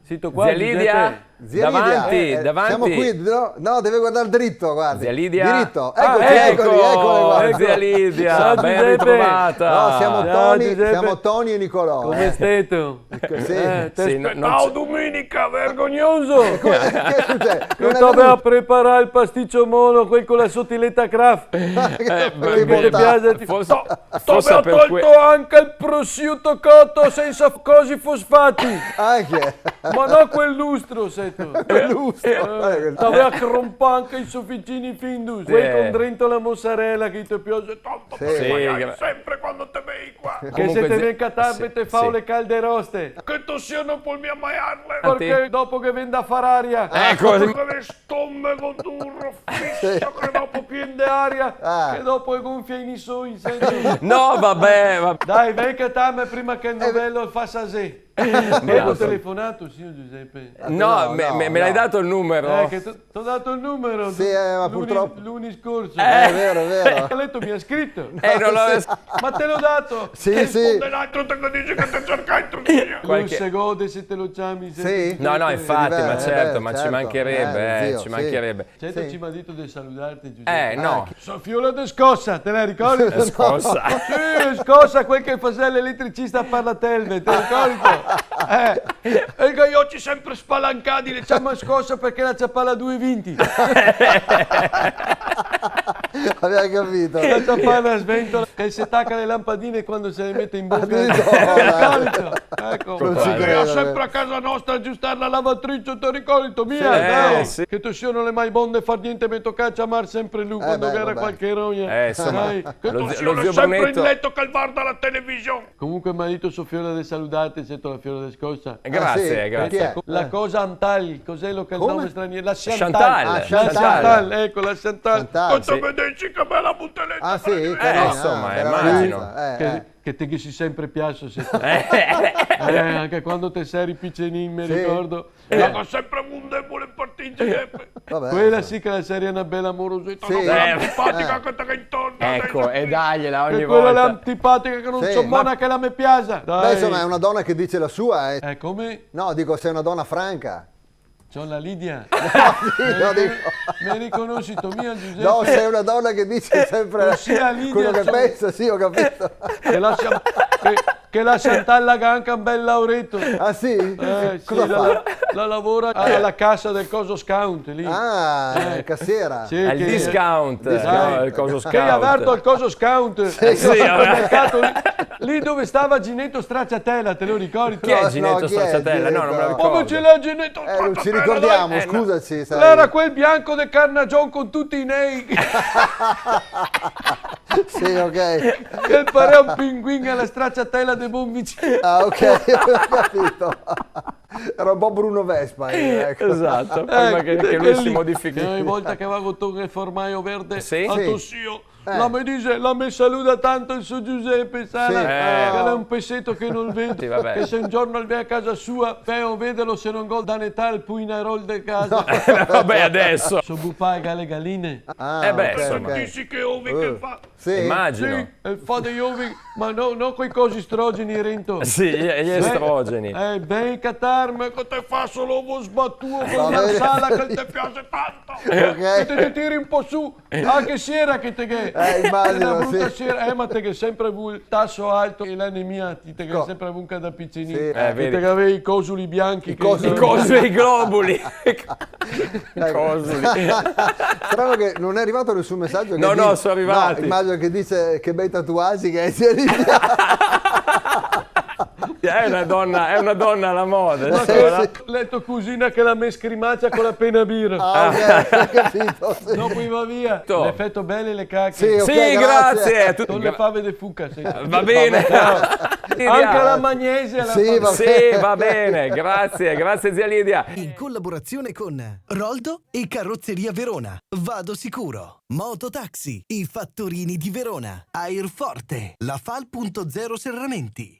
Sito qua, Zia Lidia, Zia davanti, Lidia, davanti. Siamo qui, no, deve guardare dritto, guardi. Zia Lidia. Diritto. Ecco, Eccoli, guarda. Zia Lidia, Ciao, ben Giuseppe. ritrovata. No, siamo Ciao, Tony, Giuseppe. siamo Tony e Nicolò. Come stai tu? Sì. Sì, non Ciao c'è- domenica, vergognoso! Che succede? Non è stavo a venuto? preparare il pasticcio mono, quel con la sottiletta Kraft. Che Perché ti bontà. piace? Forse Dove ho per tolto anche il prosciutto cotto senza cosi fosfati. Anche Ma no quel lustro, sei tu. lustro. Stavo a crompare anche i sofficini Findus. Quel con dentro la mozzarella che ti piace tanto. Sì. Sì, Sempre quando te vedi qua. Che Comunque, se te Zia- ne catarbe sì, te fa sì. le calde roste. Che tossio non puoi mai maiarle. Perché dopo che vende a far aria. Ecco, Che le stomaco duro, fisso, che dopo prende aria. Che dopo è gonfia i nisoi. no, vabbè. Dai, vai catarmi prima che il novello fa sasè. Avevo telefonato, signor Giuseppe. No, me l'hai dato il numero. Che ti ho dato il numero. Sì, ma purtroppo- Lunedì scorso. È vero, è vero. Ha letto, mi ha scritto. Non l'ho... Ma te l'ho dato. Sì, sì. L'altro te lo dice che ti cerca entro Qualche- Non si gode se te lo chiami. Sì? No, infatti, ma beh, certo, ma ci certo. mancherebbe, Zio, ci sì. mancherebbe. Certo, Sì. ci mi ha detto di salutarti, Giuseppe. No, Sofiola de Scossa, te la ricordi? scossa. Sì, Scossa, quel che faceva l'elettricista a Parlatelve, te ricordi? E che io ci sempre spalancati, le chiamo Scossa perché la ciappala 2,20. Aveva capito. La ciappala a sventola che si attacca le lampadine quando se le mette in bocca. Addirittura. Ecco, Non ci credo. sempre a casa nostra a aggiustare la lavatrice, ti ricordi? Mia, Sì, dai, sì. che tu non le mai bonde far niente, mi tocca chiamare sempre lui quando beh, era vabbè. qualche rogna. Insomma, Dai, che lo tu zio- lo sia zio sempre Brunetto- in letto che guarda la televisione. Comunque mi ha detto Sofiola di salutare, sento la Fiola di Scossa. Grazie, sì? grazie. Chi è? La cosa Antal, cos'è lo che il Come? nome straniero? La Chantal. Chantal. Ah, La Chantal. Chantal, ecco la Chantal. Chantal, Quanto sì. vederci che bella buttelletta. Ah sì? Carina, insomma, bella immagino. ragazza, Che te che si sempre piace se anche quando te sei piccenin mi Sì. ricordo ho sempre un debole in partita Vabbè, quella sì che la serie è una bella amorosità Sì. una bella antipatica che te che intorno Ecco, e dagliela ogni e quella è volta. l'antipatica che non Sì, so ma- buona che la mi piace Beh, insomma, è una donna che dice la sua. come? No, dico, sei una donna franca. C'ho la Lidia Sì, no, dico. mi riconosci tu mia Giuseppe No, sei una donna che dice sempre Ossia, Lidia, quello che sono- pensa, sì, ho capito. che la Chantal ha anche un bel lauretto Ah sì? sì, Cosa fa? la lavora alla cassa del coso scout lì. Ah, cassiera. Sì, È il che- discount, no, il coso Che è aperto scout. al coso scout. Sì, al sì, supermercato lì dove stava Ginetto Stracciatella, te lo ricordi? Chi è No, Ginetto chi è Stracciatella? No, non me lo Ginetto? Come ricordo. ce l'ha Ginetto Non Stracciatella? ci ricordiamo, dai? scusaci. sai. Era quel bianco del Carnagion con tutti i nei. Sì, ok. Che pareva un pinguino alla Stracciatella dei buon vicini. Ah, ok, ho capito. Era un po' Bruno Vespa. Ecco. Esatto, prima che lui si modifichi. Ogni volta che avevo toccato il formaio verde Sì? a Sì. Tossio, la mi saluta tanto il suo Giuseppe, sai? Sì. Che è un pezzetto che non vedo. Sì, vabbè. Che se un giorno vai a casa sua, feo vederlo se non gol da Natale, poi in rol de casa. Vabbè, adesso. So bupai le galline. Ah, beh, ok, insomma. ok. Dici che ovi che fa? Sì. Immagino. Sì, fa degli ovi, ma no quei cosi strogeni rento. Sì, gli estrogeni. Ben catarme che te fa solo ovo sbattuto con Va la bene. sala che te piace tanto. Ok. Che te tiri un po' su, anche sera che te che. Immagino, Una brutta sì. sera, ma te che sempre avuto il tasso alto e l'anemia, te che sempre avuto da piccinino. Sì. Che vedi. te che avevi i cosuli bianchi. I cosuli. I cosi e i globuli. I Ecco. cosuli. Strano che non è arrivato nessun messaggio. Che No, dice- no, sono arrivati. No, immagino che dice che bei tatuaggi che hai sia lì. È una donna alla moda. Ma insomma. che letto cugina che la me scrimaccia con la penna birra. Ah, ok, ho capito. Sì, Dopo va via. To. L'effetto belle le cacche. Sì, ok, Sì, grazie. Non le fave de fuca, sì. Va bene. Anche la magnesia la Sì, fa. va Sì, va bene. Grazie zia Lidia. In collaborazione con Roldo e Carrozzeria Verona. Vado sicuro. Mototaxi. I fattorini di Verona. Airforte. La Fal.0 Serramenti.